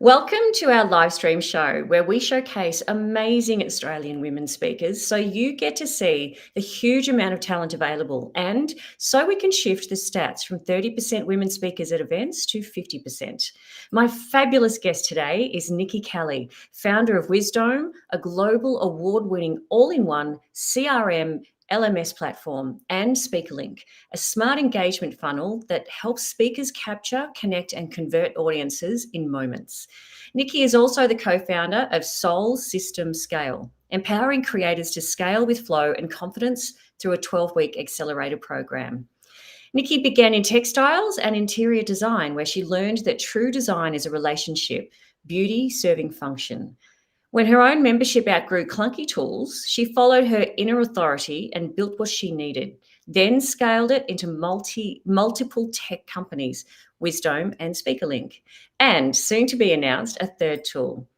Welcome to our live stream show where we showcase amazing Australian women speakers so you get to see the huge amount of talent available and so we can shift the stats from 30% women speakers at events to 50%. My fabulous guest today is Nikki, Cali, founder of Wisdome, a global award-winning all-in-one CRM LMS platform, and SpeakerLinq, a smart engagement funnel that helps speakers capture, connect, and convert audiences in moments. Nikki is also the co-founder of Soul System Scale, empowering creators to scale with flow and confidence through a 12-week accelerator program. Nikki began in textiles and interior design, where she learned that true design is a relationship, beauty serving function. When her own membership outgrew clunky tools, she followed her inner authority and built what she needed, then scaled it into multiple tech companies, Wisdome and SpeakerLinq, and soon to be announced a third tool.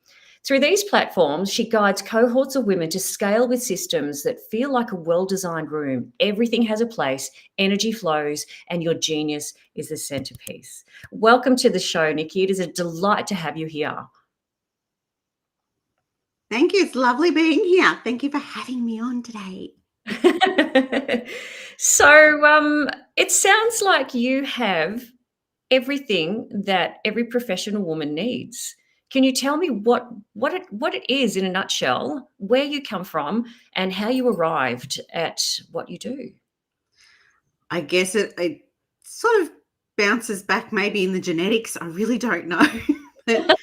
Through these platforms, she guides cohorts of women to scale with systems that feel like a well-designed room. Everything has a place, energy flows, and your genius is the centerpiece. Welcome to the show, Nikki. It is a delight to have you here. Thank you. It's lovely being here. Thank you for having me on today. So it sounds like you have everything that every professional woman needs. Can you tell me what it is in a nutshell, where you come from, and how you arrived at what you do? I guess it sort of bounces back maybe in the genetics. I really don't know. But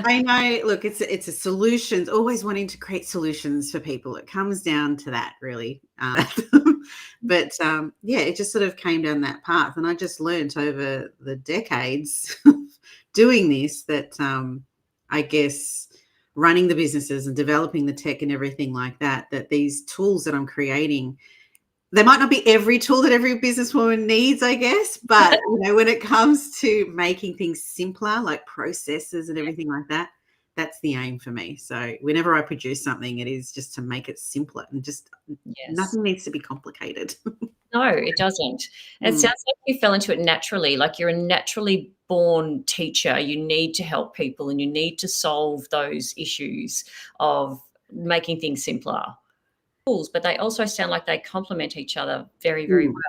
I know, look, it's a solutions, always wanting to create solutions for people. It comes down to that, really. But yeah, it just sort of came down that path. And I just learned over the decades doing this that I guess running the businesses and developing the tech and everything like that, that these tools that I'm creating, they might not be every tool that every businesswoman needs, I guess, but when it comes to making things simpler, like processes and everything like that, that's the aim for me. So whenever I produce something, it is just to make it simpler and just nothing needs to be complicated. No, it doesn't. It sounds like you fell into it naturally, like you're a naturally born teacher. You need to help people and you need to solve those issues of making things simpler. But they also sound like they complement each other very, very well.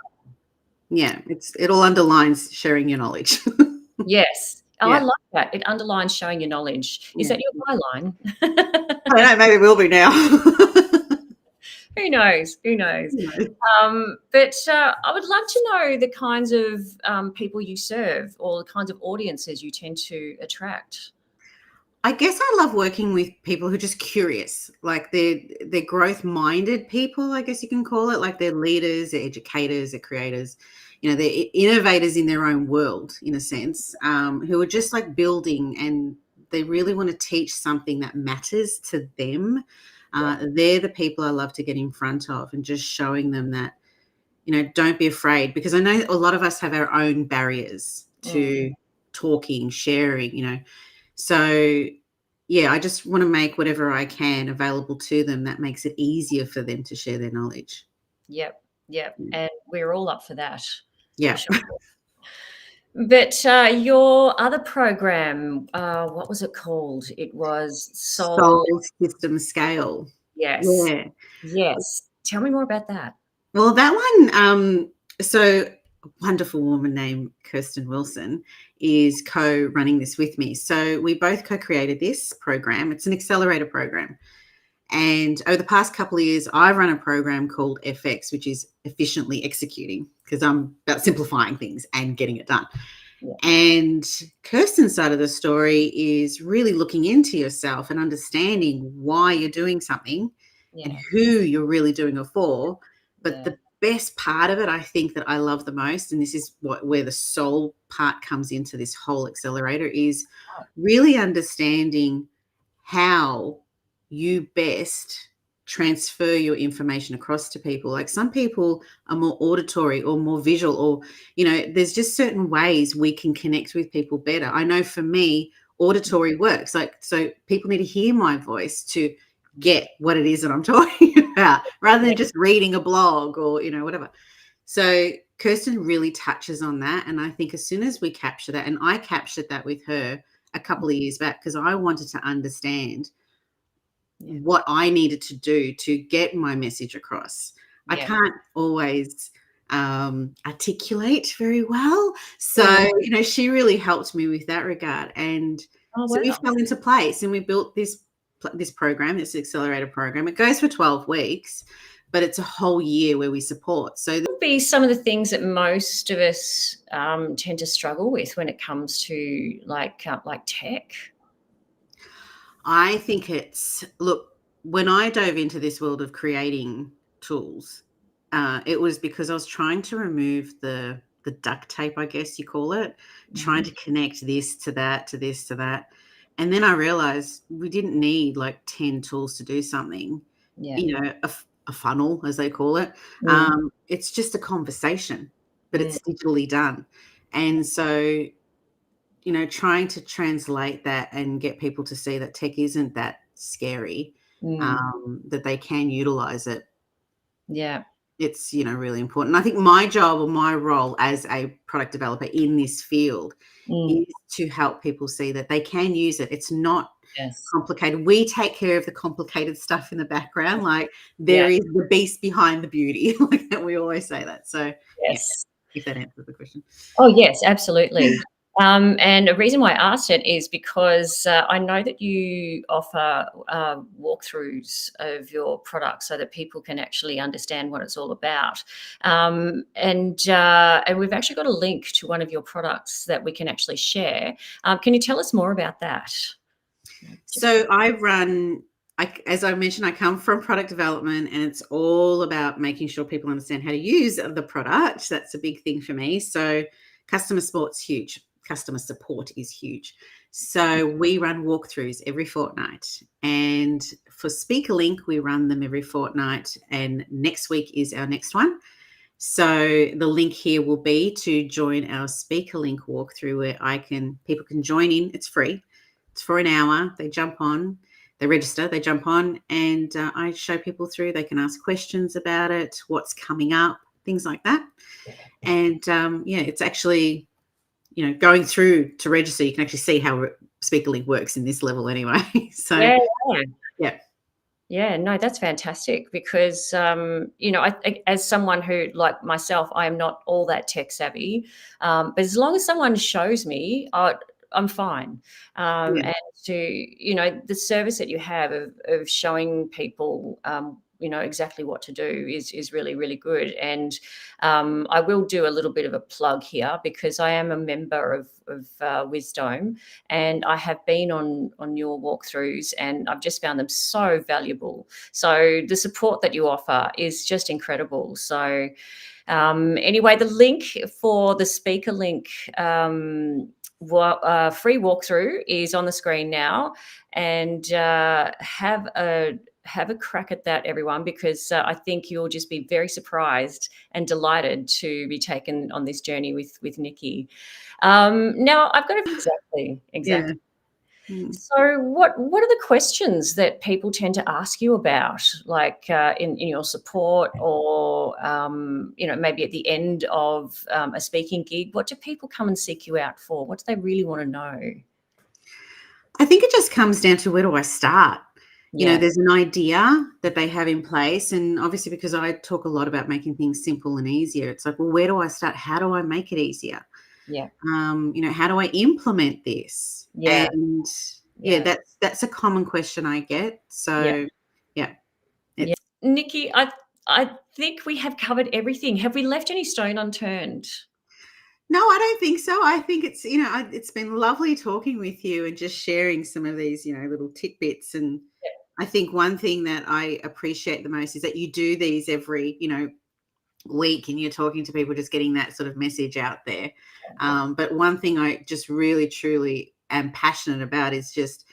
Yeah, it all underlines sharing your knowledge. Yes. Oh, I like that. It underlines showing your knowledge. Is that your byline? I don't know, maybe it will be now. Who knows? But I would love to know the kinds of people you serve or the kinds of audiences you tend to attract. I guess I love working with people who are just curious, like they're growth-minded people, I guess you can call it, like they're leaders, they're educators, they're creators, they're innovators in their own world, in a sense, who are just like building and they really want to teach something that matters to them. They're the people I love to get in front of and just showing them that, don't be afraid, because I know a lot of us have our own barriers to talking, sharing, So, yeah, I just want to make whatever I can available to them that makes it easier for them to share their knowledge. Yep. And we're all up for that. Yeah. For sure. But your other program, what was it called? It was Soul System Scale. Yes. Yeah. Yes. Tell me more about that. Well, that one, so a wonderful woman named Kirsten Wilson is co-running this with me. So we both co-created this program. It's an accelerator program. And over the past couple of years, I've run a program called FX, which is efficiently executing, because I'm about simplifying things and getting it done. Yeah. And Kirsten's side of the story is really looking into yourself and understanding why you're doing something and who you're really doing it for. But the best part of it, I think, that I love the most, and this is where the soul part comes into this whole accelerator, is really understanding how you best transfer your information across to people. Like some people are more auditory or more visual, or, there's just certain ways we can connect with people better. I know for me, auditory works. So people need to hear my voice to get what it is that I'm talking about, rather than just reading a blog or, whatever. So Kirsten really touches on that. And I think as soon as we capture that, and I captured that with her, a couple of years back because I wanted to understand what I needed to do to get my message across. I can't always articulate very well. So, she really helped me with that regard. And so we fell into place and we built this program, this accelerator program. It goes for 12 weeks, but it's a whole year where we support. So would be some of the things that most of us tend to struggle with when it comes to like tech. I think look, when I dove into this world of creating tools, it was because I was trying to remove the duct tape, I guess you call it, trying to connect this to that, to this to that. And then I realized we didn't need like 10 tools to do something, a funnel, as they call it. It's just a conversation, but it's digitally done. And so, trying to translate that and get people to see that tech isn't that scary, that they can utilize it. Yeah. It's, really important. I think my job or my role as a product developer in this field is to help people see that they can use it. It's not complicated. We take care of the complicated stuff in the background. Like there is the beast behind the beauty. Like that, we always say that. So if that answers the question. Oh, yes, absolutely. And a reason why I asked it is because I know that you offer walkthroughs of your products so that people can actually understand what it's all about. And we've actually got a link to one of your products that we can actually share. Can you tell us more about that? So as I mentioned, I come from product development, and it's all about making sure people understand how to use the product. That's a big thing for me. So customer support's huge. Customer support is huge. So we run walkthroughs every fortnight. And for SpeakerLinq, we run them every fortnight. And next week is our next one. So the link here will be to join our SpeakerLinq walkthrough where people can join in. It's free. It's for an hour. They jump on, they register, they jump on, and I show people through. They can ask questions about it, what's coming up, things like that. And it's actually, going through to register, you can actually see how SpeakerLinq works in this level anyway. So no, that's fantastic because, as someone who, like myself, I am not all that tech savvy, but as long as someone shows me, I'm fine. And the service that you have of showing people, exactly what to do is really, really good. And I will do a little bit of a plug here because I am a member of Wisdome, and I have been on your walkthroughs, and I've just found them so valuable. So the support that you offer is just incredible. So anyway, the link for the SpeakerLinq free walkthrough is on the screen now, and have a crack at that, everyone, because I think you'll just be very surprised and delighted to be taken on this journey with Nikki. Now, I've got exactly. Yeah. So what are the questions that people tend to ask you about, like in your support, or maybe at the end of a speaking gig? What do people come and seek you out for? What do they really want to know? I think it just comes down to, where do I start? There's an idea that they have in place, and obviously because I talk a lot about making things simple and easier, it's like, well, where do I start? How do I make it easier? How do I implement this? And that's a common question I get. So Nikki, I think we have covered everything. Have we left any stone unturned? No, I don't think so. I think it's, it's been lovely talking with you and just sharing some of these, little tidbits. And I think one thing that I appreciate the most is that you do these every, week, and you're talking to people, just getting that sort of message out there. But one thing I just really, truly am passionate about is just,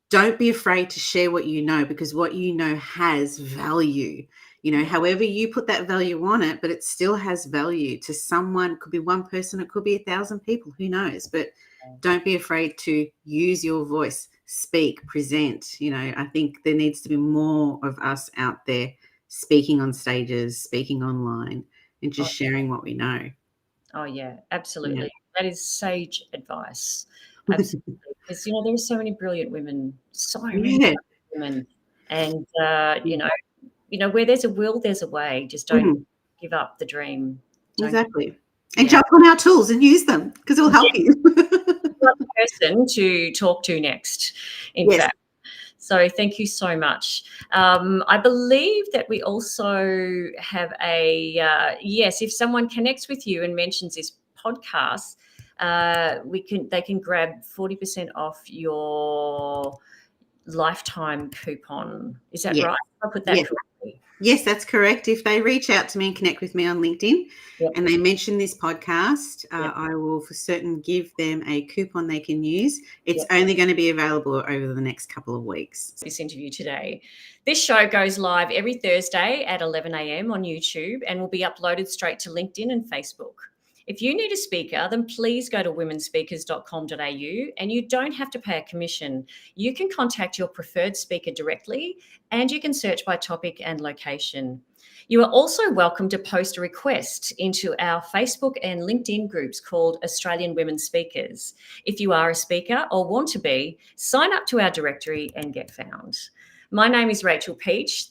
don't be afraid to share what you know, because what you know has value. However you put that value on it, but it still has value to someone. It could be one person, it could be 1,000 people, who knows? But don't be afraid to use your voice, speak, present. I think there needs to be more of us out there speaking on stages, speaking online, and just sharing what we know. Oh, yeah, absolutely. That is sage advice. Absolutely. Because, there are so many brilliant women, so many Yeah. women. And, where there's a will, there's a way. Just don't Mhm. give up the dream. Exactly. And jump on our tools and use them because it will help you. One person to talk to next, in Yes. fact. So thank you so much. I believe that we also have yes, if someone connects with you and mentions this podcast, they can grab 40% off your lifetime coupon. Is that Yes. right? I'll put that Yes. correctly. Yes, that's correct. If they reach out to me and connect with me on LinkedIn Yep. and they mention this podcast, Yep. I will for certain give them a coupon they can use. It's Yep. only going to be available over the next couple of weeks. This interview today. This show goes live every Thursday at 11 a.m. on YouTube and will be uploaded straight to LinkedIn and Facebook. If you need a speaker, then please go to womenspeakers.com.au and you don't have to pay a commission. You can contact your preferred speaker directly and you can search by topic and location. You are also welcome to post a request into our Facebook and LinkedIn groups called Australian Women Speakers. If you are a speaker or want to be, sign up to our directory and get found. My name is Rachel Pietsch.